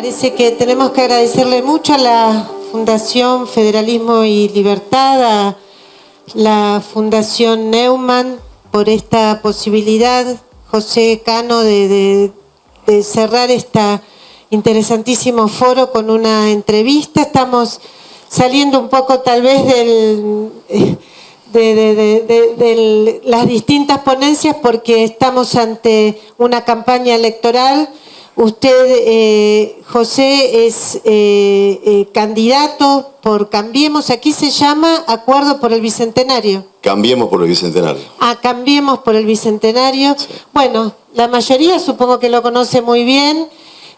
Parece que tenemos que agradecerle mucho a la Fundación Federalismo y Libertad, a la Fundación Neumann, por esta posibilidad, José Cano, de cerrar este interesantísimo foro con una entrevista. Estamos saliendo un poco tal vez de las distintas ponencias porque estamos ante una campaña electoral. Usted, José, es candidato por Cambiemos. Aquí se llama Acuerdo por el Bicentenario. Cambiemos por el Bicentenario. Cambiemos por el Bicentenario. Sí. Bueno, la mayoría supongo que lo conoce muy bien.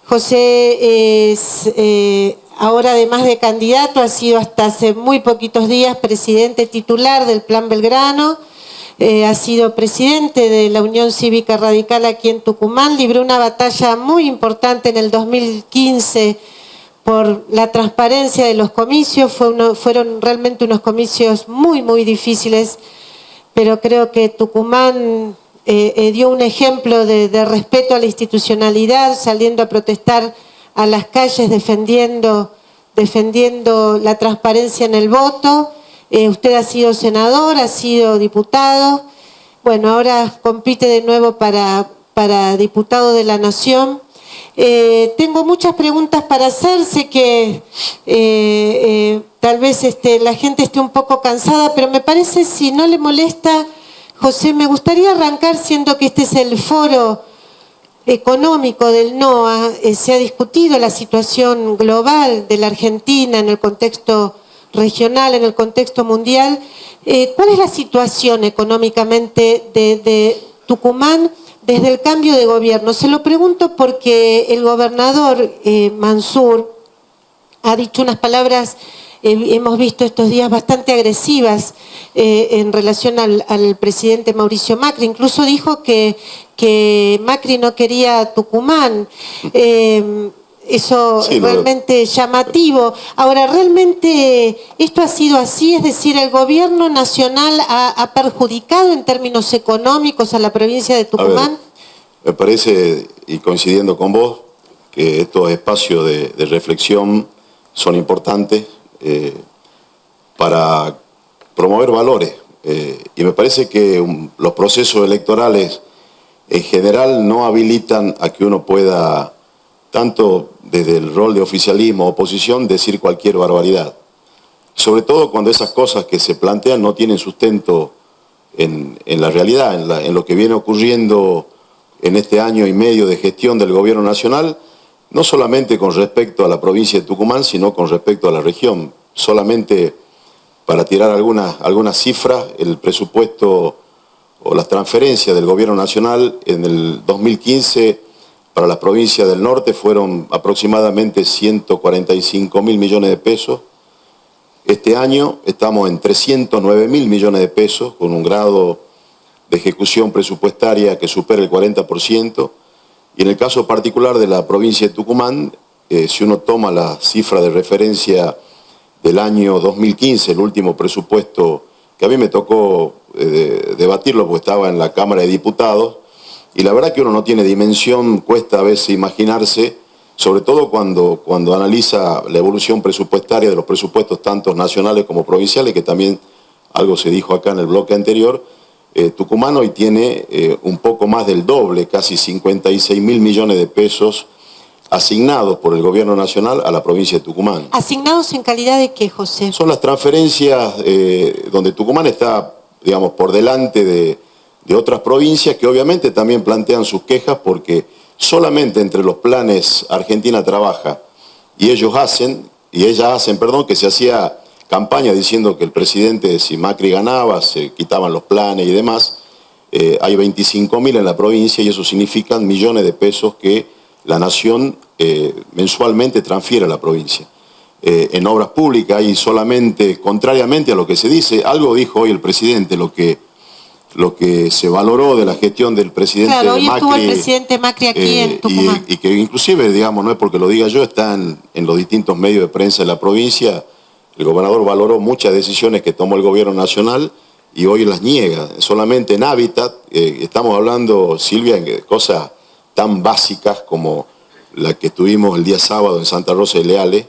José es, ahora además de candidato, ha sido hasta hace muy poquitos días presidente titular del Plan Belgrano. Ha sido presidente de la Unión Cívica Radical aquí en Tucumán, libró una batalla muy importante en el 2015 por la transparencia de los comicios. Fueron realmente unos comicios muy difíciles, pero creo que Tucumán dio un ejemplo de respeto a la institucionalidad, saliendo a protestar a las calles, defendiendo la transparencia en el voto. Usted ha sido senador, ha sido diputado, bueno, ahora compite de nuevo para diputado de la Nación. Tengo muchas preguntas para hacer, sé que tal vez la gente esté un poco cansada, pero me parece, si no le molesta, José, me gustaría arrancar, siendo que este es el foro económico del NOA, se ha discutido la situación global de la Argentina en el contexto regional, en el contexto mundial. ¿Cuál es la situación económicamente de Tucumán desde el cambio de gobierno? Se lo pregunto porque el gobernador Mansur ha dicho unas palabras, hemos visto estos días, bastante agresivas en relación al presidente Mauricio Macri. Incluso dijo que Macri no quería Tucumán. Eso sí, realmente llamativo. Ahora, ¿realmente esto ha sido así? Es decir, ¿el gobierno nacional ha perjudicado en términos económicos a la provincia de Tucumán? Me parece, y coincidiendo con vos, que estos espacios de reflexión son importantes para promover valores. Y me parece que los procesos electorales en general no habilitan a que uno pueda, tanto desde el rol de oficialismo o oposición, decir cualquier barbaridad. Sobre todo cuando esas cosas que se plantean no tienen sustento en la realidad, en lo que viene ocurriendo en este año y medio de gestión del gobierno nacional, no solamente con respecto a la provincia de Tucumán, sino con respecto a la región. Solamente para tirar algunas cifras, el presupuesto o las transferencias del gobierno nacional en el 2015 para las provincias del norte fueron aproximadamente 145.000 millones de pesos. Este año estamos en 309.000 millones de pesos, con un grado de ejecución presupuestaria que supera el 40%. Y en el caso particular de la provincia de Tucumán, si uno toma la cifra de referencia del año 2015, el último presupuesto que a mí me tocó debatirlo porque estaba en la Cámara de Diputados, y la verdad que uno no tiene dimensión, cuesta a veces imaginarse, sobre todo cuando analiza la evolución presupuestaria de los presupuestos tanto nacionales como provinciales, que también algo se dijo acá en el bloque anterior. Tucumán hoy tiene un poco más del doble, casi 56.000 millones de pesos asignados por el gobierno nacional a la provincia de Tucumán. ¿Asignados en calidad de qué, José? Son las transferencias donde Tucumán está, digamos, por delante de otras provincias que obviamente también plantean sus quejas porque solamente entre los planes Argentina Trabaja y ella hacen, que se hacía campaña diciendo que el presidente, si Macri ganaba, se quitaban los planes y demás. Hay 25.000 en la provincia y eso significa millones de pesos que la Nación mensualmente transfiere a la provincia. En obras públicas hay solamente, contrariamente a lo que se dice, algo dijo hoy el presidente, lo que se valoró de la gestión del presidente Macri. Claro, hoy estuvo el presidente Macri aquí en Tucumán. Y que inclusive, digamos, no es porque lo diga yo, está en los distintos medios de prensa de la provincia. El gobernador valoró muchas decisiones que tomó el gobierno nacional y hoy las niega. Solamente en hábitat, estamos hablando, Silvia, de cosas tan básicas como la que tuvimos el día sábado en Santa Rosa de Leales,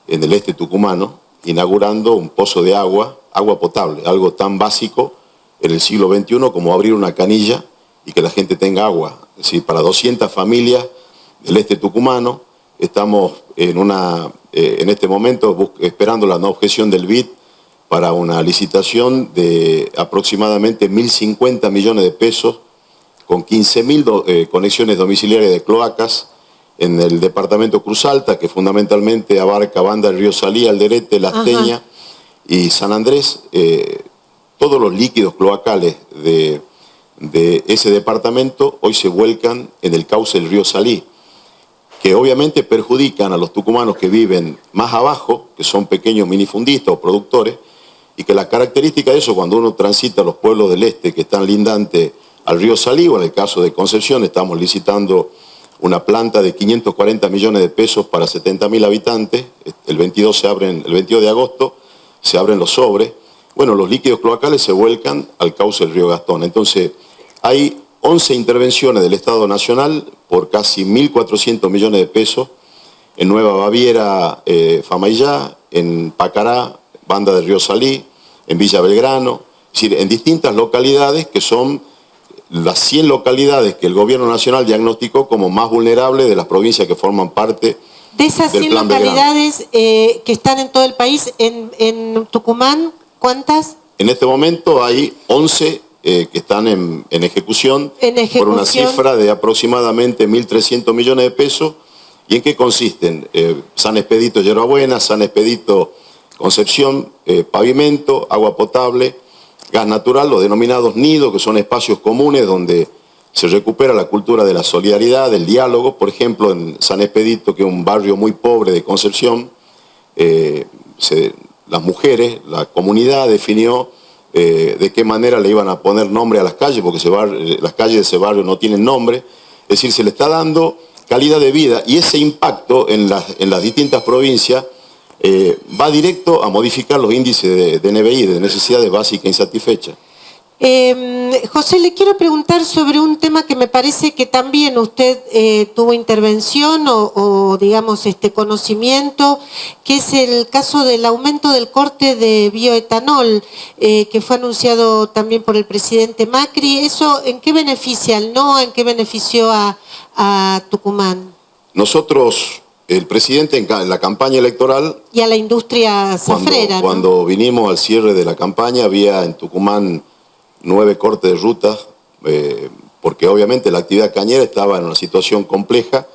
en el este tucumano, inaugurando un pozo de agua potable, algo tan básico en el siglo XXI como abrir una canilla y que la gente tenga agua. Es decir, para 200 familias del este tucumano, estamos en este momento esperando la no objeción del BID para una licitación de aproximadamente 1.050 millones de pesos con 15.000 conexiones domiciliarias de cloacas en el departamento Cruz Alta, que fundamentalmente abarca Banda del Río Salí, Alderete, Las Teñas y San Andrés. Todos los líquidos cloacales de ese departamento hoy se vuelcan en el cauce del río Salí, que obviamente perjudican a los tucumanos que viven más abajo, que son pequeños minifundistas o productores, y que la característica de eso, cuando uno transita los pueblos del este que están lindantes al río Salí, o en el caso de Concepción, estamos licitando una planta de 540 millones de pesos para 70.000 habitantes, el 22 de agosto se abren los sobres. Bueno, los líquidos cloacales se vuelcan al cauce del río Gastón. Entonces, hay 11 intervenciones del Estado Nacional por casi 1.400 millones de pesos en Nueva Baviera, Famaillá, en Pacará, Banda del Río Salí, en Villa Belgrano, es decir, en distintas localidades que son las 100 localidades que el Gobierno Nacional diagnosticó como más vulnerables de las provincias que forman parte de esas 100 localidades que están en todo el país. En Tucumán, ¿cuántas? En este momento hay 11 que están en ejecución por una cifra de aproximadamente 1.300 millones de pesos. ¿Y en qué consisten? San Expedito Yerbabuena, San Expedito Concepción, pavimento, agua potable, gas natural, los denominados nidos, que son espacios comunes donde se recupera la cultura de la solidaridad, del diálogo. Por ejemplo, en San Expedito, que es un barrio muy pobre de Concepción, las mujeres, la comunidad definió de qué manera le iban a poner nombre a las calles, porque las calles de ese barrio no tienen nombre. Es decir, se le está dando calidad de vida, y ese impacto en las distintas provincias va directo a modificar los índices de NBI, de necesidades básicas insatisfechas. José, le quiero preguntar sobre un tema que me parece que también usted tuvo intervención o digamos, conocimiento, que es el caso del aumento del corte de bioetanol, que fue anunciado también por el presidente Macri. ¿Eso en qué beneficia al NOA, en qué benefició a Tucumán? Nosotros, el presidente en la campaña electoral... Y a la industria zafrera, cuando vinimos al cierre de la campaña, había en Tucumán 9 cortes de ruta, porque obviamente la actividad cañera estaba en una situación compleja,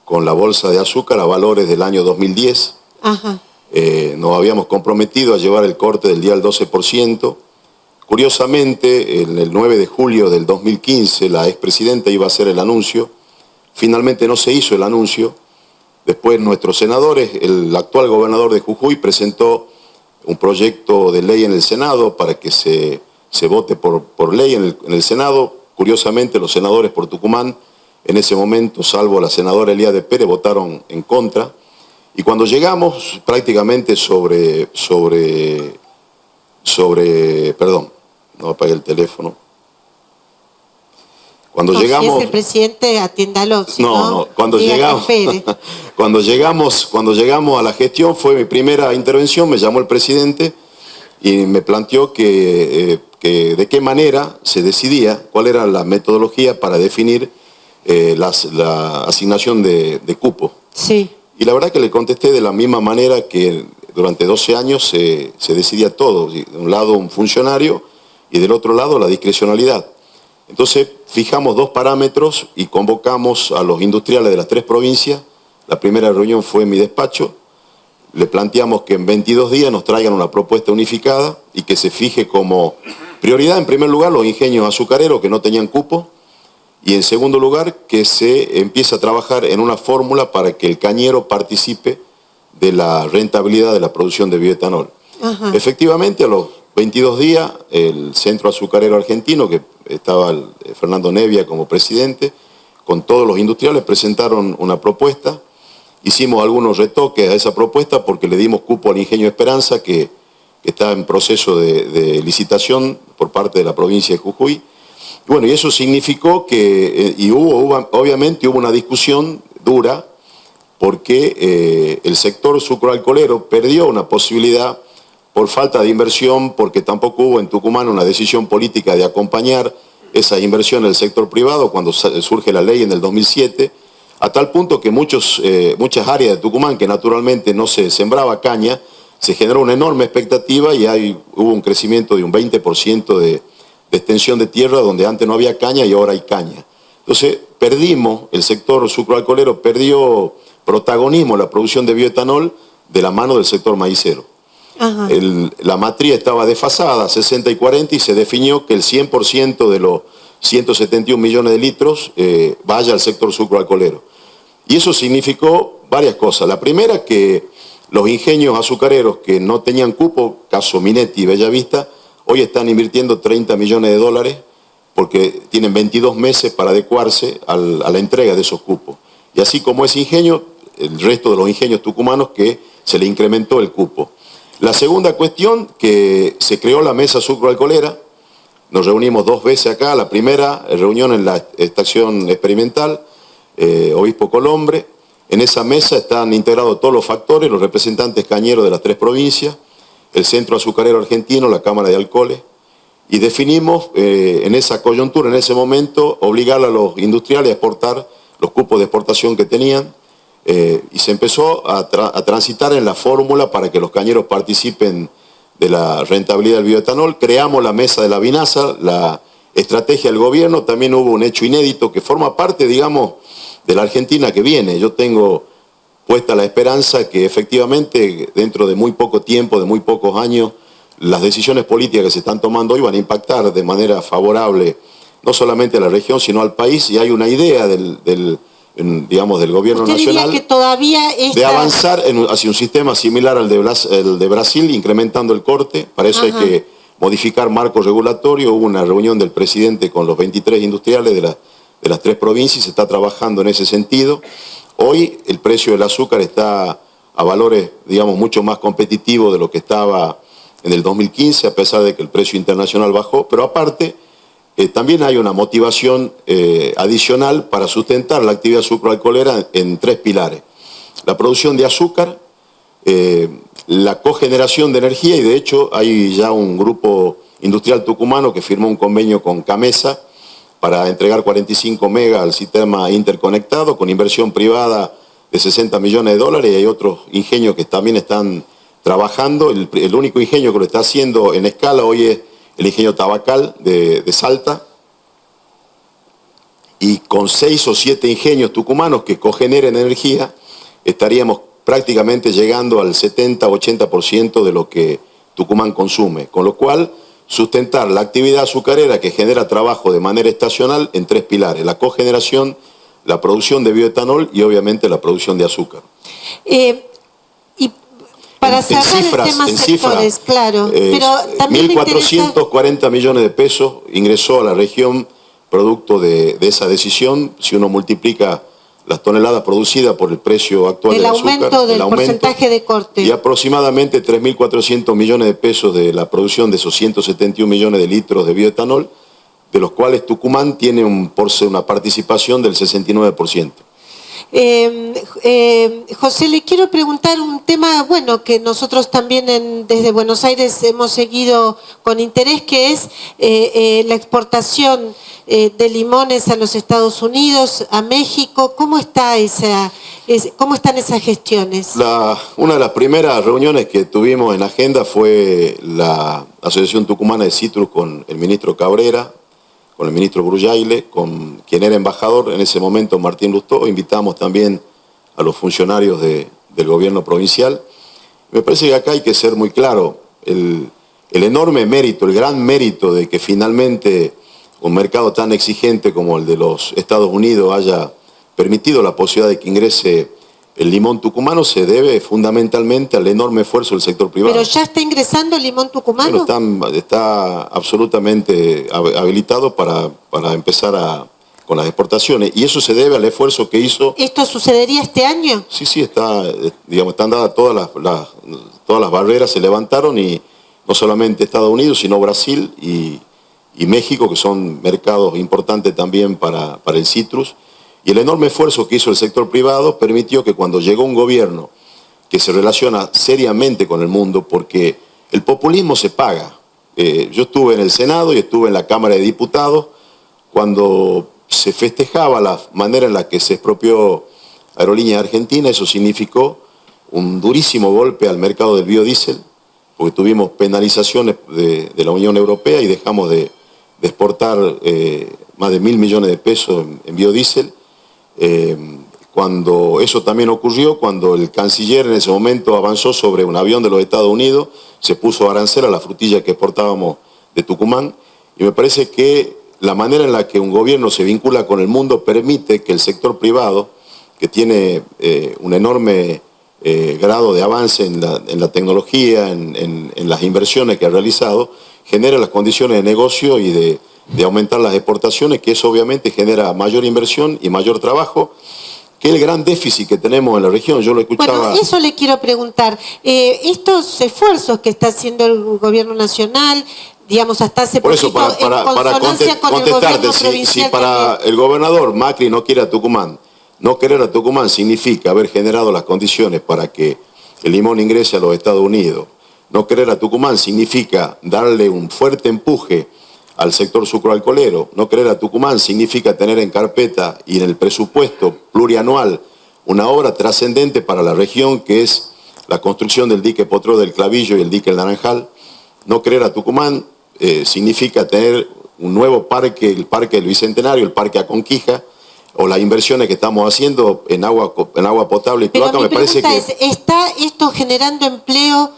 con la bolsa de azúcar a valores del año 2010. Nos habíamos comprometido a llevar el corte del día al 12%. Curiosamente, en el 9 de julio del 2015, la expresidenta iba a hacer el anuncio. Finalmente no se hizo el anuncio. Después nuestros senadores, el actual gobernador de Jujuy presentó un proyecto de ley en el Senado para que se vote por ley en el Senado. Curiosamente, los senadores por Tucumán, en ese momento, salvo la senadora Elías de Pérez, votaron en contra. Y cuando llegamos prácticamente perdón, no apagué el teléfono. Cuando llegamos... Si es el presidente, atiéndalo. Si no, cuando llegamos a la gestión, fue mi primera intervención, me llamó el presidente y me planteó que de qué manera se decidía, cuál era la metodología para definir la asignación de cupo. Sí. Y la verdad que le contesté de la misma manera que durante 12 años se decidía todo. De un lado un funcionario y del otro lado la discrecionalidad. Entonces fijamos 2 parámetros y convocamos a los industriales de las 3 provincias. La primera reunión fue en mi despacho. Le planteamos que en 22 días nos traigan una propuesta unificada y que se fije como prioridad, en primer lugar, los ingenios azucareros que no tenían cupo, y en segundo lugar, que se empiece a trabajar en una fórmula para que el cañero participe de la rentabilidad de la producción de bioetanol. Efectivamente, a los 22 días, el Centro Azucarero Argentino, que estaba Fernando Nevia como presidente, con todos los industriales, presentaron una propuesta. Hicimos algunos retoques a esa propuesta porque le dimos cupo al Ingenio Esperanza, que está en proceso de licitación por parte de la provincia de Jujuy. Bueno, y eso significó que, obviamente hubo una discusión dura porque el sector sucroalcoholero perdió una posibilidad por falta de inversión, porque tampoco hubo en Tucumán una decisión política de acompañar esa inversión del sector privado cuando surge la ley en el 2007, a tal punto que muchas áreas de Tucumán que naturalmente no se sembraba caña, se generó una enorme expectativa y hubo un crecimiento de un 20% de extensión de tierra donde antes no había caña y ahora hay caña. Entonces el sector sucroalcoholero perdió protagonismo en la producción de bioetanol de la mano del sector maicero. La matriz estaba desfasada, 60 y 40, y se definió que el 100% de los 171 millones de litros vaya al sector sucroalcoholero. Y eso significó varias cosas. La primera, que los ingenios azucareros que no tenían cupo, caso Minetti y Bellavista, hoy están invirtiendo 30 millones de dólares porque tienen 22 meses para adecuarse a la entrega de esos cupos. Y así como ese ingenio, el resto de los ingenios tucumanos que se le incrementó el cupo. La segunda cuestión, que se creó la mesa sucroalcoholera. Nos reunimos 2 veces acá. La primera reunión en la estación experimental, Obispo Colombre. En esa mesa están integrados todos los factores, los representantes cañeros de las 3 provincias, el Centro Azucarero Argentino, la Cámara de Alcoholes, y definimos en esa coyuntura, en ese momento, obligar a los industriales a exportar los cupos de exportación que tenían, y se empezó a transitar en la fórmula para que los cañeros participen de la rentabilidad del bioetanol. Creamos la mesa de la vinaza, la estrategia del gobierno. También hubo un hecho inédito que forma parte, digamos, de la Argentina que viene. Yo tengo puesta la esperanza que efectivamente dentro de muy poco tiempo, de muy pocos años, las decisiones políticas que se están tomando hoy van a impactar de manera favorable no solamente a la región, sino al país, y hay una idea del gobierno nacional que todavía de avanzar hacia un sistema similar al de Brasil, incrementando el corte. Para eso hay que modificar marco regulatorio. Hubo una reunión del presidente con los 23 industriales de las 3 provincias y se está trabajando en ese sentido. Hoy el precio del azúcar está a valores, digamos, mucho más competitivos de lo que estaba en el 2015, a pesar de que el precio internacional bajó, pero aparte también hay una motivación adicional para sustentar la actividad sucroalcoholera en 3 pilares. La producción de azúcar, la cogeneración de energía, y de hecho hay ya un grupo industrial tucumano que firmó un convenio con Camesa para entregar 45 megas al sistema interconectado con inversión privada de 60 millones de dólares, y hay otros ingenios que también están trabajando. El único ingenio que lo está haciendo en escala hoy es el ingenio Tabacal de Salta, y con 6 o 7 ingenios tucumanos que cogeneren energía, estaríamos prácticamente llegando al 70-80% de lo que Tucumán consume, con lo cual sustentar la actividad azucarera que genera trabajo de manera estacional en 3 pilares: la cogeneración, la producción de bioetanol y obviamente la producción de azúcar. Y para cerrar el tema sectores, claro, pero también 1.440 millones de pesos ingresó a la región producto de esa decisión. Si uno multiplica las toneladas producidas por el precio actual del azúcar, el aumento del porcentaje de corte. Y aproximadamente 3.400 millones de pesos de la producción de esos 171 millones de litros de bioetanol, de los cuales Tucumán tiene una participación del 69%. José, le quiero preguntar un tema, bueno, que nosotros también desde Buenos Aires hemos seguido con interés, que es la exportación de limones a los Estados Unidos, a México. ¿Cómo están esas gestiones? Una de las primeras reuniones que tuvimos en agenda fue la Asociación Tucumana de Citrus con el ministro Cabrera, con el ministro Brullaile, con quien era embajador en ese momento, Martín Lustó. Invitamos también a los funcionarios del gobierno provincial. Me parece que acá hay que ser muy claro. El enorme mérito, el gran mérito de que finalmente un mercado tan exigente como el de los Estados Unidos haya permitido la posibilidad de que ingrese el limón tucumano se debe fundamentalmente al enorme esfuerzo del sector privado. ¿Pero ya está ingresando el limón tucumano? Bueno, está absolutamente habilitado para empezar con las exportaciones, y eso se debe al esfuerzo que hizo. ¿Esto sucedería este año? Sí, están dadas todas las barreras, se levantaron, y no solamente Estados Unidos, sino Brasil y México, que son mercados importantes también para el citrus. Y el enorme esfuerzo que hizo el sector privado permitió que cuando llegó un gobierno que se relaciona seriamente con el mundo, porque el populismo se paga. Yo estuve en el Senado y estuve en la Cámara de Diputados cuando se festejaba la manera en la que se expropió Aerolíneas Argentina. Eso significó un durísimo golpe al mercado del biodiesel, porque tuvimos penalizaciones de la Unión Europea y dejamos de exportar más de 1.000 millones de pesos en biodiesel. Cuando eso también ocurrió, cuando el canciller en ese momento avanzó sobre un avión de los Estados Unidos, se puso arancel a la frutilla que exportábamos de Tucumán, y me parece que la manera en la que un gobierno se vincula con el mundo permite que el sector privado, que tiene un enorme grado de avance en la tecnología, en las inversiones que ha realizado, genere las condiciones de negocio y de aumentar las exportaciones, que eso obviamente genera mayor inversión y mayor trabajo, que es el gran déficit que tenemos en la región. Yo lo escuchaba... Bueno, eso le quiero preguntar. Estos esfuerzos que está haciendo el gobierno nacional, digamos, hasta hace poquito, para consonancia con el gobierno provincial. Si para el gobernador Macri no quiere a Tucumán, no querer a Tucumán significa haber generado las condiciones para que el limón ingrese a los Estados Unidos. No querer a Tucumán significa darle un fuerte empuje al sector sucroalcoholero. No querer a Tucumán significa tener en carpeta y en el presupuesto plurianual una obra trascendente para la región, que es la construcción del dique Potrero del Clavillo y el dique El Naranjal. No querer a Tucumán significa tener un nuevo parque, el Parque del Bicentenario, el Parque Aconquija, o las inversiones que estamos haciendo en agua potable y cloaca. Me parece que... ¿está esto generando empleo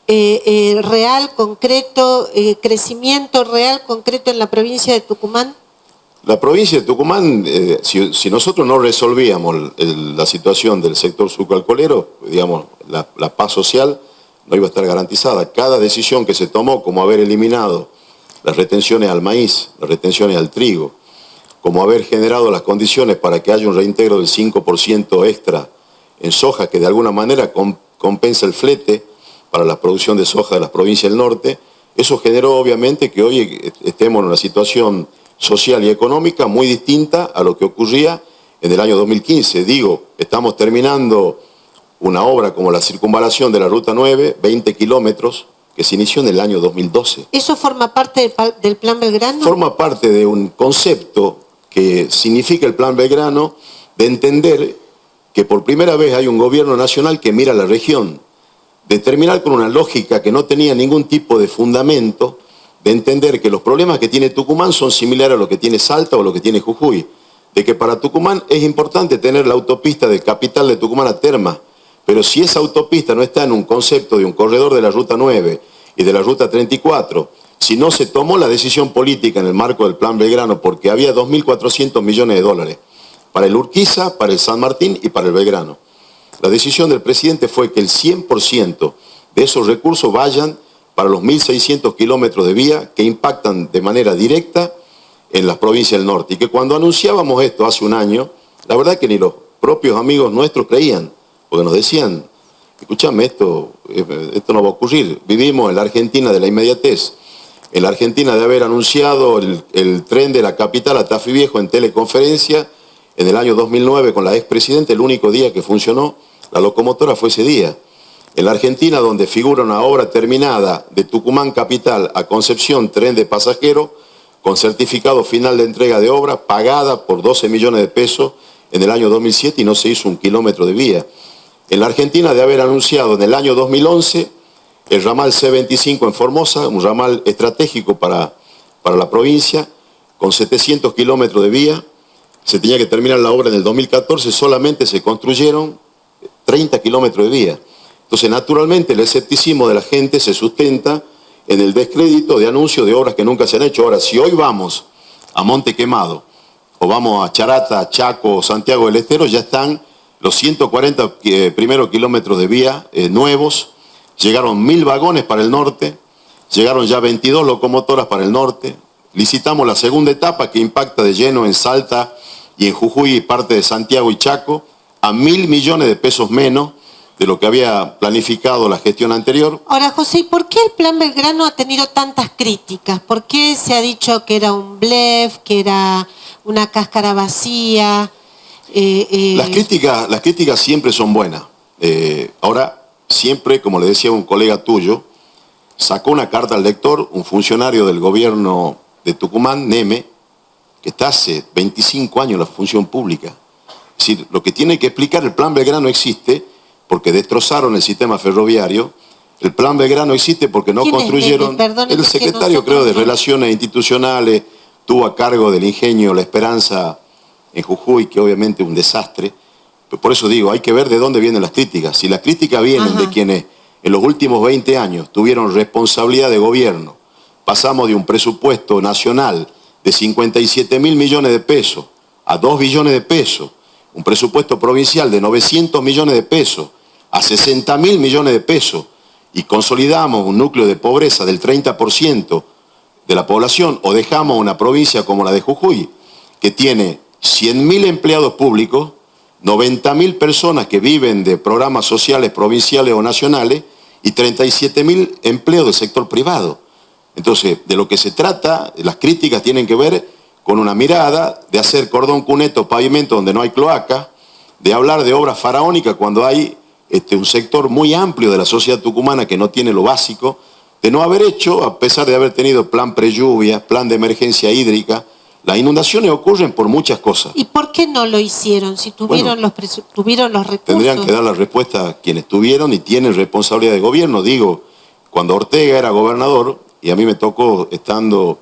real, concreto, crecimiento real, concreto en la provincia de Tucumán? La provincia de Tucumán, si nosotros no resolvíamos la situación del sector sucroalcoholero, digamos, la paz social no iba a estar garantizada. Cada decisión que se tomó, como haber eliminado las retenciones al maíz, las retenciones al trigo, como haber generado las condiciones para que haya un reintegro del 5% extra en soja, que de alguna manera compensa el flete para la producción de soja de las provincias del norte, eso generó obviamente que hoy estemos en una situación social y económica muy distinta a lo que ocurría en el año 2015. Digo, estamos terminando una obra como la circunvalación de la Ruta 9, 20 kilómetros, que se inició en el año 2012. ¿Eso forma parte del Plan Belgrano? Forma parte de un concepto que significa el Plan Belgrano, de entender que por primera vez hay un gobierno nacional que mira a la región, de terminar con una lógica que no tenía ningún tipo de fundamento, de entender que los problemas que tiene Tucumán son similares a lo que tiene Salta o lo que tiene Jujuy, de que para Tucumán es importante tener la autopista de Capital de Tucumán a Terma, pero si esa autopista no está en un concepto de un corredor de la Ruta 9 y de la Ruta 34, si no se tomó la decisión política en el marco del Plan Belgrano, porque había 2.400 millones de dólares para el Urquiza, para el San Martín y para el Belgrano. La decisión del presidente fue que el 100% de esos recursos vayan para los 1.600 kilómetros de vía que impactan de manera directa en las provincias del norte. Y que cuando anunciábamos esto hace un año, la verdad que ni los propios amigos nuestros creían, porque nos decían, escúchame, esto no va a ocurrir. Vivimos en la Argentina de la inmediatez, en la Argentina de haber anunciado el tren de la capital a Tafí Viejo en teleconferencia en el año 2009 con la expresidenta. El único día que funcionó la locomotora fue ese día. En la Argentina, donde figura una obra terminada de Tucumán Capital a Concepción, tren de pasajero, con certificado final de entrega de obra, pagada por 12 millones de pesos en el año 2007 y no se hizo un kilómetro de vía. En la Argentina, de haber anunciado en el año 2011 el ramal C25 en Formosa, un ramal estratégico para la provincia, con 700 kilómetros de vía. Se tenía que terminar la obra en el 2014, solamente se construyeron 30 kilómetros de vía. Entonces, naturalmente, el escepticismo de la gente se sustenta en el descrédito de anuncios de obras que nunca se han hecho. Ahora, si hoy vamos a Monte Quemado, o vamos a Charata, Chaco, Santiago del Estero, ya están los 140 primeros kilómetros de vía nuevos. Llegaron 1.000 vagones para el norte, llegaron ya 22 locomotoras para el norte. Licitamos la segunda etapa que impacta de lleno en Salta y en Jujuy y parte de Santiago y Chaco, a 1.000 millones de pesos menos de lo que había planificado la gestión anterior. Ahora, José, ¿y por qué el Plan Belgrano ha tenido tantas críticas? ¿Por qué se ha dicho que era un blef, que era una cáscara vacía? Las críticas siempre son buenas. Ahora, siempre, como le decía un colega tuyo, sacó una carta al lector un funcionario del gobierno de Tucumán, Neme, que está hace 25 años en la función pública. Es decir, lo que tiene que explicar, el Plan Belgrano existe porque destrozaron el sistema ferroviario. El Plan Belgrano existe porque no construyeron... El secretario, creo, de Relaciones Institucionales tuvo a cargo del ingenio La Esperanza en Jujuy, que obviamente es un desastre. Pero por eso digo, hay que ver de dónde vienen las críticas. Si las críticas vienen de quienes en los últimos 20 años tuvieron responsabilidad de gobierno, pasamos de un presupuesto nacional de 57.000 millones de pesos a 2 billones de pesos, un presupuesto provincial de 900 millones de pesos a 60.000 millones de pesos, y consolidamos un núcleo de pobreza del 30% de la población, o dejamos una provincia como la de Jujuy, que tiene 100.000 empleados públicos, 90.000 personas que viven de programas sociales provinciales o nacionales y 37.000 empleos del sector privado. Entonces, de lo que se trata, las críticas tienen que ver con una mirada de hacer cordón cuneta, pavimento donde no hay cloaca, de hablar de obras faraónicas cuando hay un sector muy amplio de la sociedad tucumana que no tiene lo básico, de no haber hecho, a pesar de haber tenido plan prelluvias, plan de emergencia hídrica. Las inundaciones ocurren por muchas cosas. ¿Y por qué no lo hicieron si tuvieron, tuvieron los recursos? Tendrían que dar la respuesta a quienes tuvieron y tienen responsabilidad de gobierno. Digo, cuando Ortega era gobernador, y a mí me tocó, estando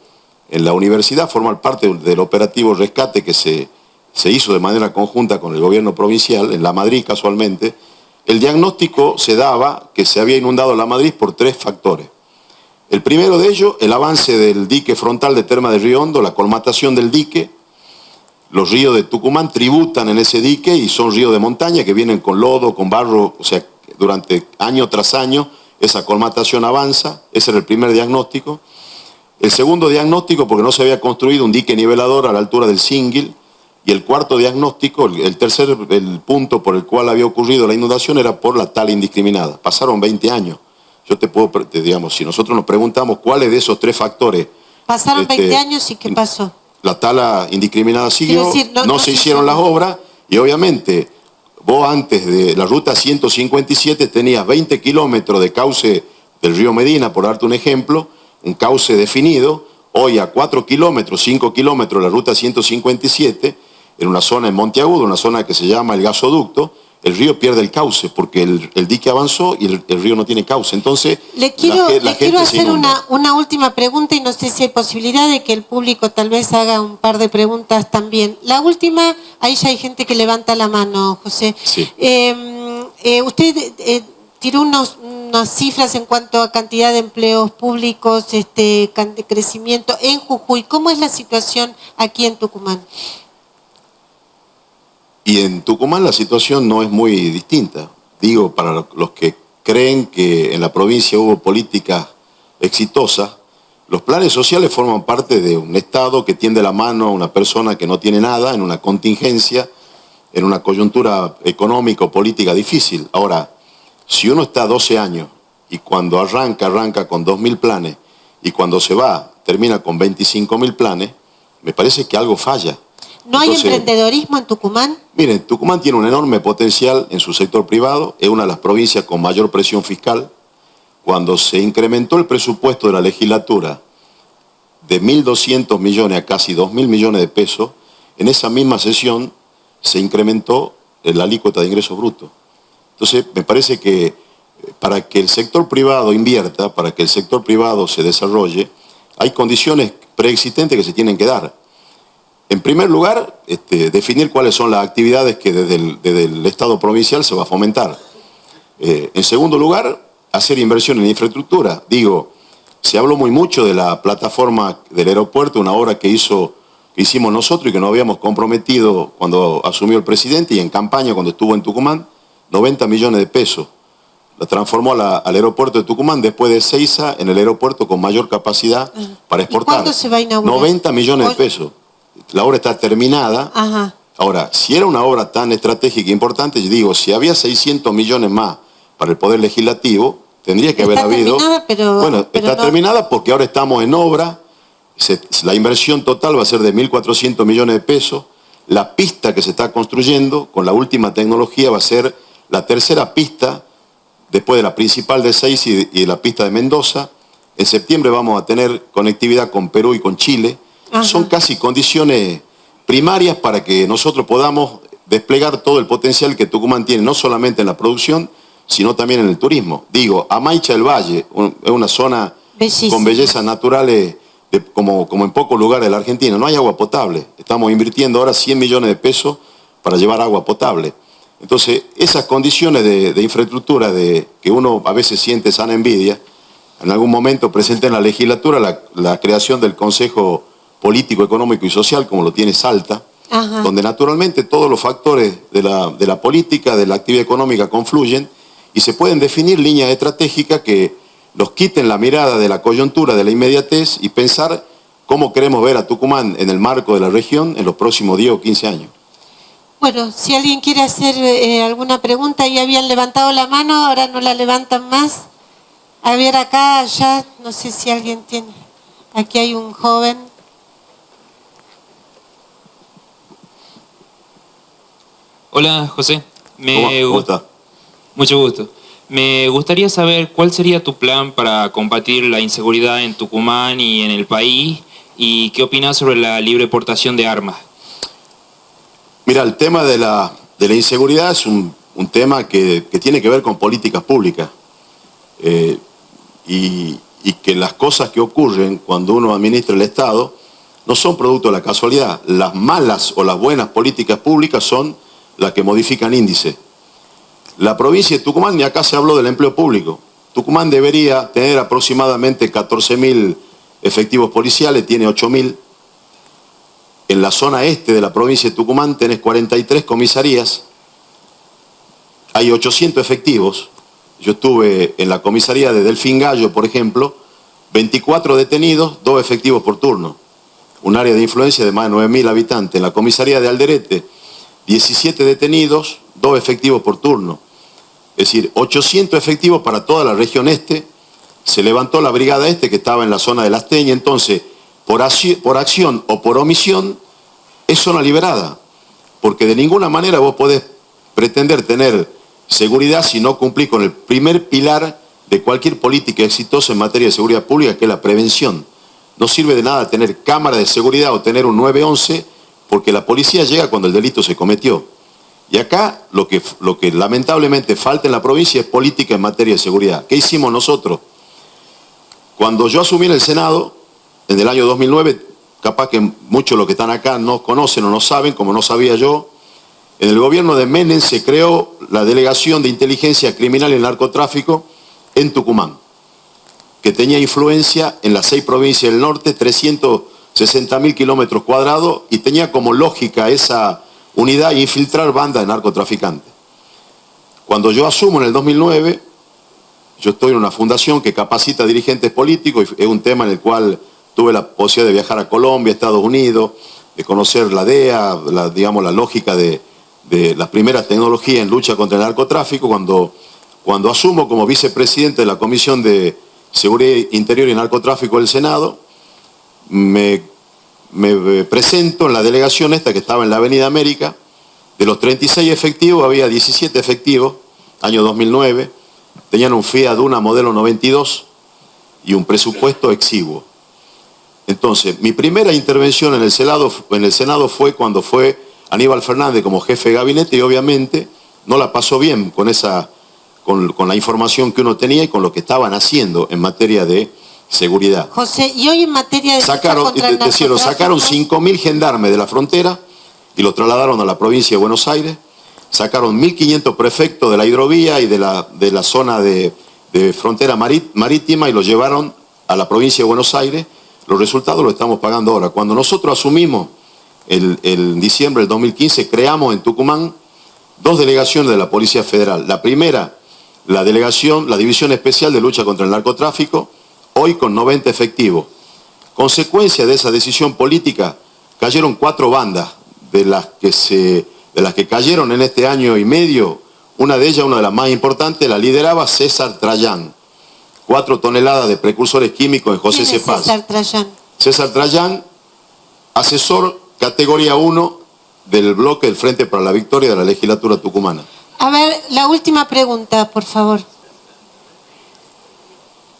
en la universidad, formar parte del operativo Rescate que se hizo de manera conjunta con el gobierno provincial, en La Madrid casualmente, el diagnóstico se daba que se había inundado La Madrid por 3 factores. El primero de ellos, el avance del dique frontal de Termas de Río Hondo, la colmatación del dique. Los ríos de Tucumán tributan en ese dique y son ríos de montaña que vienen con lodo, con barro, o sea, durante año tras año esa colmatación avanza. Ese era el primer diagnóstico. El segundo diagnóstico, porque no se había construido un dique nivelador a la altura del Singuil. Y el cuarto diagnóstico, el punto por el cual había ocurrido la inundación era por la tala indiscriminada. Pasaron 20 años. Yo digamos, si nosotros nos preguntamos cuáles de esos 3 factores... Pasaron 20 años y ¿qué pasó? La tala indiscriminada siguió, decir, no se hicieron las obras, y obviamente vos antes de la ruta 157 tenías 20 kilómetros de cauce del río Medina, por darte un ejemplo, un cauce definido. Hoy a 4 kilómetros, 5 kilómetros de la ruta 157, en una zona en Monteagudo, una zona que se llama el gasoducto, el río pierde el cauce porque el dique avanzó y el río no tiene cauce. Entonces, le quiero hacer una última pregunta y no sé si hay posibilidad de que el público tal vez haga un par de preguntas también. La última, ahí ya hay gente que levanta la mano, José. Sí. Usted tiró unas cifras en cuanto a cantidad de empleos públicos, crecimiento en Jujuy. ¿Cómo es la situación aquí en Tucumán? Y en Tucumán la situación no es muy distinta. Digo, para los que creen que en la provincia hubo políticas exitosas, los planes sociales forman parte de un Estado que tiende la mano a una persona que no tiene nada, en una contingencia, en una coyuntura económica o política difícil. Ahora, si uno está 12 años y cuando arranca con 2.000 planes y cuando se va termina con 25.000 planes, me parece que algo falla. ¿No hay emprendedorismo en Tucumán? Miren, Tucumán tiene un enorme potencial en su sector privado, es una de las provincias con mayor presión fiscal. Cuando se incrementó el presupuesto de la legislatura de 1.200 millones a casi 2.000 millones de pesos, en esa misma sesión se incrementó la alícuota de ingresos brutos. Entonces, me parece que para que el sector privado invierta, para que el sector privado se desarrolle, hay condiciones preexistentes que se tienen que dar. En primer lugar, definir cuáles son las actividades que desde el Estado provincial se va a fomentar. En segundo lugar, hacer inversión en infraestructura. Digo, se habló muy mucho de la plataforma del aeropuerto, una obra que hicimos nosotros y que nos habíamos comprometido cuando asumió el presidente y en campaña cuando estuvo en Tucumán, 90 millones de pesos. La transformó al aeropuerto de Tucumán, después de Seiza, en el aeropuerto con mayor capacidad para exportar. ¿Y cuándo se va a inaugurar? 90 millones de pesos. La obra está terminada. Ajá. Ahora, si era una obra tan estratégica e importante, yo digo, si había 600 millones más para el Poder Legislativo, tendría que haber habido... Está terminada, bueno, está terminada porque ahora estamos en obra, la inversión total va a ser de 1.400 millones de pesos, La pista que se está construyendo con la última tecnología va a ser la tercera pista después de la principal de Seiza y de la pista de Mendoza. En septiembre vamos a tener conectividad con Perú y con Chile. Ajá. Son casi condiciones primarias para que nosotros podamos desplegar todo el potencial que Tucumán tiene, no solamente en la producción, sino también en el turismo. Digo, Amaicha del Valle es una zona bellísimo, con bellezas naturales como en pocos lugares de la Argentina. No hay agua potable. Estamos invirtiendo ahora 100 millones de pesos para llevar agua potable. Entonces, esas condiciones de infraestructura que uno a veces siente sana envidia, en algún momento presenté en la legislatura la creación del Consejo Político, Económico y Social, como lo tiene Salta, ajá, donde naturalmente todos los factores de la política, de la actividad económica confluyen y se pueden definir líneas estratégicas que nos quiten la mirada de la coyuntura, de la inmediatez y pensar cómo queremos ver a Tucumán en el marco de la región en los próximos 10 o 15 años. Bueno, si alguien quiere hacer alguna pregunta, ya habían levantado la mano, ahora no la levantan más. A ver, acá, allá, no sé si alguien tiene. Aquí hay un joven. Hola, José. ¿Cómo está? Mucho gusto. Me gustaría saber cuál sería tu plan para combatir la inseguridad en Tucumán y en el país y qué opinas sobre la libre portación de armas. Mira, el tema de la inseguridad es un tema que tiene que ver con políticas públicas. Y que las cosas que ocurren cuando uno administra el Estado no son producto de la casualidad. Las malas o las buenas políticas públicas son las que modifican índices. La provincia de Tucumán, y acá se habló del empleo público, Tucumán debería tener aproximadamente 14.000 efectivos policiales, tiene 8.000. En la zona este de la provincia de Tucumán tenés 43 comisarías, hay 800 efectivos. Yo estuve en la comisaría de Delfín Gallo, por ejemplo, 24 detenidos, 2 efectivos por turno. Un área de influencia de más de 9.000 habitantes. En la comisaría de Alderete, 17 detenidos, 2 efectivos por turno. Es decir, 800 efectivos para toda la región este. Se levantó la brigada este que estaba en la zona de Las Teñas. Entonces, por acción o por omisión, es zona liberada. Porque de ninguna manera vos podés pretender tener seguridad si no cumplís con el primer pilar de cualquier política exitosa en materia de seguridad pública, que es la prevención. No sirve de nada tener cámara de seguridad o tener un 911, porque la policía llega cuando el delito se cometió. Y acá lo que lamentablemente falta en la provincia es política en materia de seguridad. ¿Qué hicimos nosotros? Cuando yo asumí en el Senado, en el año 2009, capaz que muchos de los que están acá no conocen o no saben, como no sabía yo, en el gobierno de Menem se creó la Delegación de Inteligencia Criminal y Narcotráfico en Tucumán, que tenía influencia en las 6 provincias del norte, 360.000 kilómetros cuadrados, y tenía como lógica esa unidad infiltrar bandas de narcotraficantes. Cuando yo asumo en el 2009, yo estoy en una fundación que capacita a dirigentes políticos, y es un tema en el cual tuve la posibilidad de viajar a Colombia, Estados Unidos, de conocer la DEA, la lógica de las primeras tecnologías en lucha contra el narcotráfico. Cuando asumo como vicepresidente de la Comisión de Seguridad Interior y Narcotráfico del Senado, me presento en la delegación esta que estaba en la Avenida América. De los 36 efectivos había 17 efectivos, año 2009, tenían un Fiat Duna modelo 92 y un presupuesto exiguo. Entonces, mi primera intervención en el Senado fue cuando fue Aníbal Fernández como jefe de gabinete, y obviamente no la pasó bien con la información que uno tenía y con lo que estaban haciendo en materia de seguridad. José, y hoy en materia de sacaron 5.000 gendarmes de la frontera y los trasladaron a la provincia de Buenos Aires. Sacaron 1.500 prefectos de la hidrovía y de la zona de frontera marítima y los llevaron a la provincia de Buenos Aires. Los resultados los estamos pagando ahora. Cuando nosotros asumimos en diciembre del 2015, creamos en Tucumán 2 delegaciones de la Policía Federal. La primera, la División Especial de Lucha contra el Narcotráfico, hoy con 90 efectivos. Consecuencia de esa decisión política, cayeron 4 bandas de las que cayeron en este año y medio. Una de ellas, una de las más importantes, la lideraba César Trayán. 4 toneladas de precursores químicos en José Cepaz. César Trayán. César Trayán, asesor categoría 1 del bloque del Frente para la Victoria de la legislatura tucumana. A ver, la última pregunta, por favor.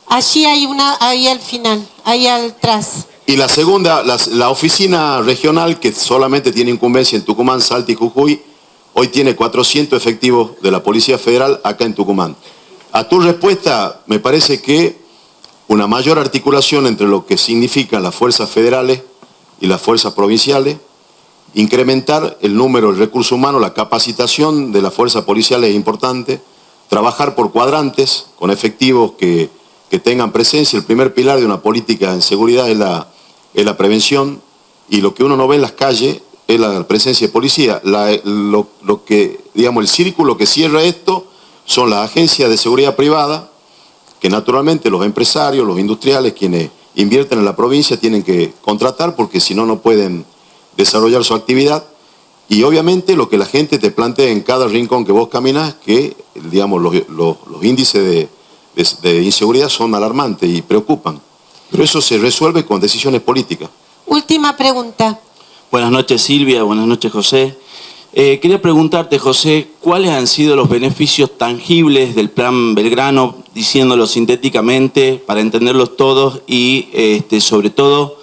Allí hay una, ahí al final, ahí atrás. Y la segunda, la oficina regional, que solamente tiene incumbencia en Tucumán, Salta y Jujuy, hoy tiene 400 efectivos de la Policía Federal acá en Tucumán. A tu respuesta, me parece que una mayor articulación entre lo que significan las fuerzas federales y las fuerzas provinciales, incrementar el número del recurso humano, la capacitación de las fuerzas policiales es importante, trabajar por cuadrantes con efectivos que tengan presencia. El primer pilar de una política en seguridad es la prevención, y lo que uno no ve en las calles es la presencia de policía. Lo que, digamos, el círculo que cierra esto son las agencias de seguridad privada, que naturalmente los empresarios, los industriales, quienes invierten en la provincia, tienen que contratar porque si no, no pueden desarrollar su actividad. Y obviamente lo que la gente te plantea en cada rincón que vos caminás, que digamos, los índices de inseguridad son alarmantes y preocupan. Pero eso se resuelve con decisiones políticas. Última pregunta. Buenas noches, Silvia. Buenas noches, José. Quería preguntarte, José, ¿cuáles han sido los beneficios tangibles del Plan Belgrano, diciéndolo sintéticamente, para entenderlos todos, y sobre todo,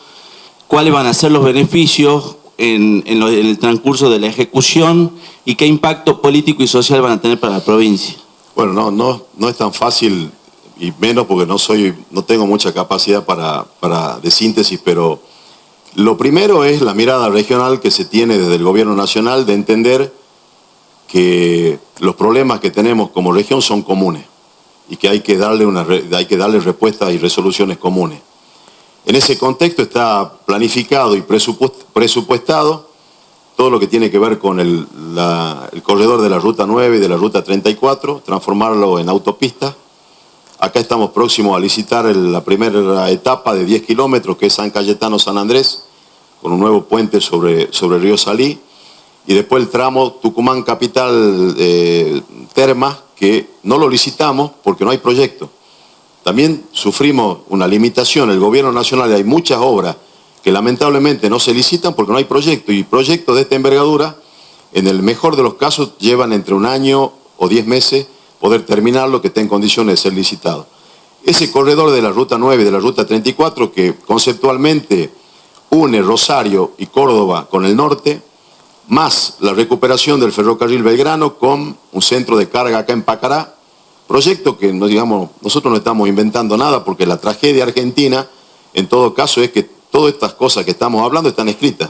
cuáles van a ser los beneficios en el transcurso de la ejecución y qué impacto político y social van a tener para la provincia? Bueno, no es tan fácil, y menos porque no tengo mucha capacidad de síntesis, pero lo primero es la mirada regional que se tiene desde el gobierno nacional de entender que los problemas que tenemos como región son comunes y que hay que darle respuestas y resoluciones comunes. En ese contexto está planificado y presupuestado todo lo que tiene que ver con el corredor de la Ruta 9 y de la Ruta 34, transformarlo en autopista. Acá estamos próximos a licitar la primera etapa de 10 kilómetros, que es San Cayetano-San Andrés, con un nuevo puente sobre el río Salí. Y después el tramo Tucumán Capital Termas, que no lo licitamos porque no hay proyecto. También sufrimos una limitación, el gobierno nacional, hay muchas obras que lamentablemente no se licitan porque no hay proyecto, y proyectos de esta envergadura, en el mejor de los casos, llevan entre 1 año o 10 meses poder terminarlo, que esté en condiciones de ser licitado. Ese corredor de la Ruta 9 y de la Ruta 34, que conceptualmente une Rosario y Córdoba con el norte, más la recuperación del ferrocarril Belgrano con un centro de carga acá en Pacará, proyecto que, digamos, nosotros no estamos inventando nada, porque la tragedia argentina, en todo caso, es que todas estas cosas que estamos hablando están escritas.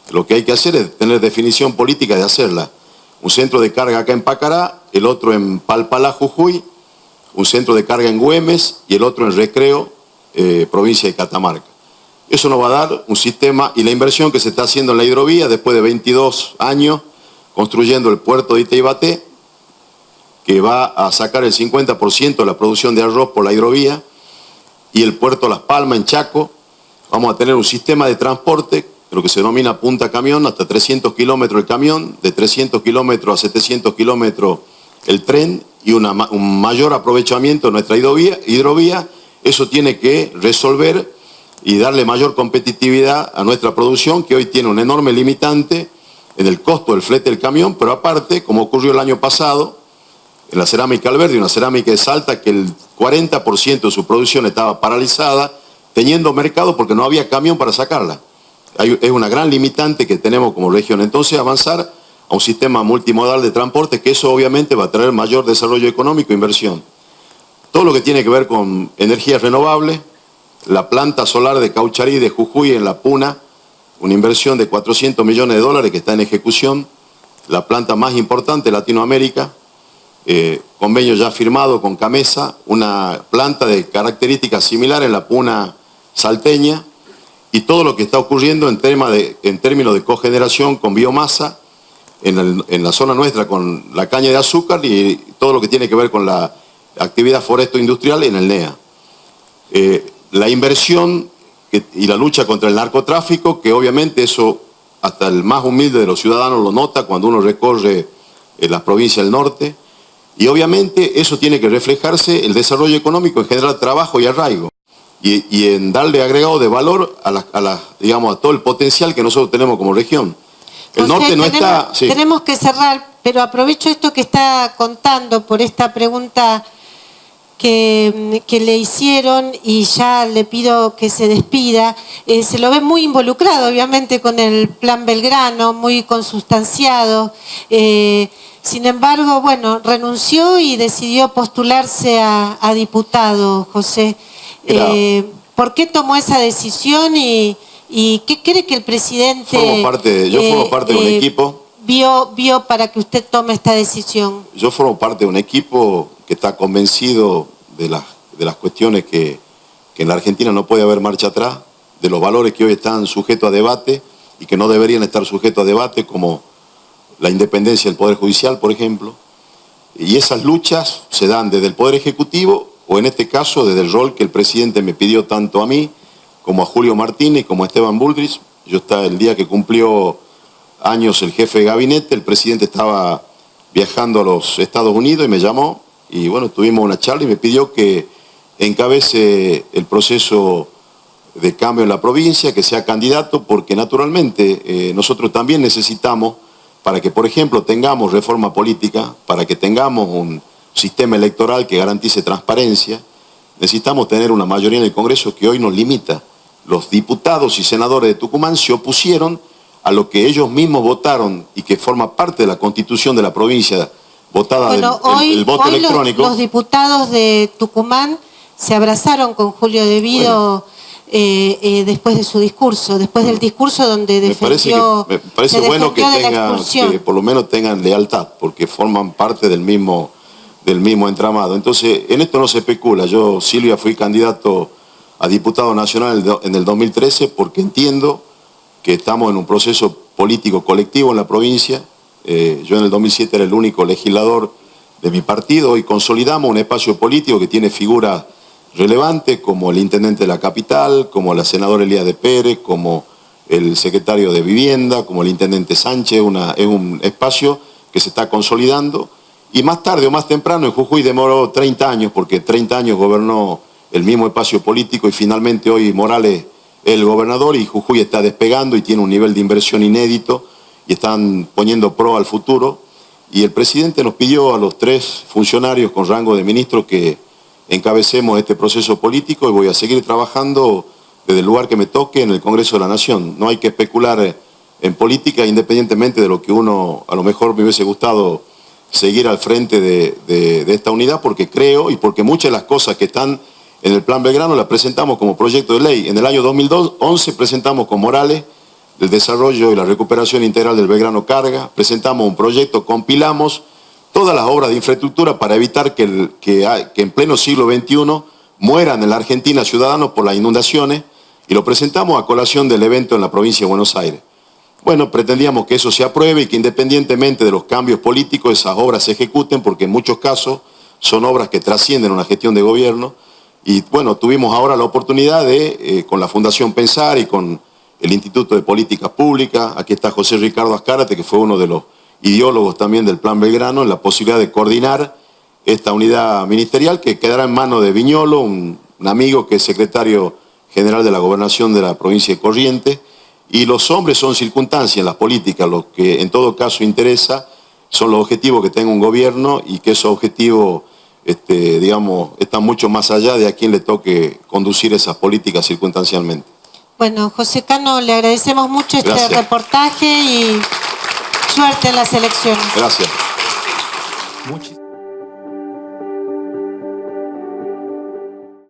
Lo que hay que hacer es tener definición política de hacerla. Un centro de carga acá en Pacará, el otro en Palpalá, Jujuy, un centro de carga en Güemes y el otro en Recreo, provincia de Catamarca. Eso nos va a dar un sistema, y la inversión que se está haciendo en la hidrovía, después de 22 años, construyendo el puerto de Iteibate, que va a sacar el 50% de la producción de arroz por la hidrovía, y el puerto Las Palmas en Chaco. Vamos a tener un sistema de transporte, lo que se denomina punta camión, hasta 300 kilómetros el camión, de 300 kilómetros a 700 kilómetros el tren, y un mayor aprovechamiento de nuestra hidrovía. Eso tiene que resolver y darle mayor competitividad a nuestra producción, que hoy tiene un enorme limitante en el costo del flete del camión, pero aparte, como ocurrió el año pasado, en la cerámica Alberdi, una cerámica de Salta, que el 40% de su producción estaba paralizada, teniendo mercado porque no había camión para sacarla. Es una gran limitante que tenemos como región. Entonces, avanzar a un sistema multimodal de transporte, que eso obviamente va a traer mayor desarrollo económico e inversión. Todo lo que tiene que ver con energías renovables, la planta solar de Caucharí de Jujuy en La Puna, una inversión de $400 millones que está en ejecución, la planta más importante de Latinoamérica, convenio ya firmado con Camesa, una planta de características similares en La Puna salteña, y todo lo que está ocurriendo en términos de cogeneración con biomasa en la zona nuestra, con la caña de azúcar, y todo lo que tiene que ver con la actividad foresto-industrial en el NEA. La inversión y la lucha contra el narcotráfico, que obviamente eso hasta el más humilde de los ciudadanos lo nota cuando uno recorre las provincias del norte, y obviamente eso tiene que reflejarse el desarrollo económico, en general trabajo y arraigo, y en darle agregado de valor digamos, a todo el potencial que nosotros tenemos como región. El José, norte no está... Sí. Tenemos que cerrar, pero aprovecho esto que está contando por esta pregunta que le hicieron y ya le pido que se despida. Se lo ve muy involucrado, obviamente, con el Plan Belgrano, muy consustanciado. Sin embargo, bueno, renunció y decidió postularse a diputado, José. ¿Por qué tomó esa decisión y qué cree que el presidente... Yo formo parte de un equipo. Vio para que usted tome esta decisión? Yo formo parte de un equipo que está convencido de las cuestiones que en la Argentina no puede haber marcha atrás, de los valores que hoy están sujetos a debate y que no deberían estar sujetos a debate, como la independencia del Poder Judicial, por ejemplo. Y esas luchas se dan desde el Poder Ejecutivo o, en este caso, desde el rol que el presidente me pidió tanto a mí como a Julio Martínez, como a Esteban Bullrich. Yo estaba el día que cumplió años el jefe de gabinete, el presidente estaba viajando a los Estados Unidos y me llamó y bueno, tuvimos una charla y me pidió que encabece el proceso de cambio en la provincia, que sea candidato, porque naturalmente nosotros también necesitamos, para que por ejemplo tengamos reforma política, para que tengamos un sistema electoral que garantice transparencia, necesitamos tener una mayoría en el Congreso que hoy nos limita. Los diputados y senadores de Tucumán se opusieron a lo que ellos mismos votaron y que forma parte de la Constitución de la provincia, votada bueno, el voto electrónico. Los diputados de Tucumán se abrazaron con Julio De Vido, después de su discurso, después del discurso donde defendió... Me parece bueno que por lo menos tengan lealtad, porque forman parte del mismo entramado. Entonces, en esto no se especula. Yo, Silvia, fui candidato a diputado nacional en el 2013 porque entiendo que estamos en un proceso político colectivo en la provincia. Yo en el 2007 era el único legislador de mi partido y consolidamos un espacio político que tiene figuras relevantes como el intendente de la capital, como la senadora Elías de Pérez, como el secretario de Vivienda, como el intendente Sánchez. Es un espacio que se está consolidando y más tarde o más temprano en Jujuy demoró 30 años porque 30 años gobernó el mismo espacio político y finalmente hoy Morales el gobernador y Jujuy está despegando y tiene un nivel de inversión inédito y están poniendo pro al futuro. Y el presidente nos pidió a los 3 funcionarios con rango de ministro que encabecemos este proceso político y voy a seguir trabajando desde el lugar que me toque en el Congreso de la Nación. No hay que especular en política independientemente de lo que uno a lo mejor me hubiese gustado seguir al frente de esta unidad porque creo y porque muchas de las cosas que están en el Plan Belgrano la presentamos como proyecto de ley. En el año 2011 presentamos con Morales el desarrollo y la recuperación integral del Belgrano Carga, presentamos un proyecto, compilamos todas las obras de infraestructura para evitar que en pleno siglo XXI mueran en la Argentina ciudadanos por las inundaciones y lo presentamos a colación del evento en la provincia de Buenos Aires. Bueno, pretendíamos que eso se apruebe y que independientemente de los cambios políticos esas obras se ejecuten porque en muchos casos son obras que trascienden una gestión de gobierno. Y bueno, tuvimos ahora la oportunidad de, con la Fundación Pensar y con el Instituto de Políticas Públicas, aquí está José Ricardo Azcárate, que fue uno de los ideólogos también del Plan Belgrano, en la posibilidad de coordinar esta unidad ministerial que quedará en manos de Viñolo, un amigo que es secretario general de la Gobernación de la provincia de Corrientes, y los hombres son circunstancias en las políticas, lo que en todo caso interesa son los objetivos que tenga un gobierno y que esos objetivos digamos, están mucho más allá de a quien le toque conducir esas políticas circunstancialmente. Bueno, José Cano, le agradecemos mucho este reportaje y suerte en las elecciones. Gracias.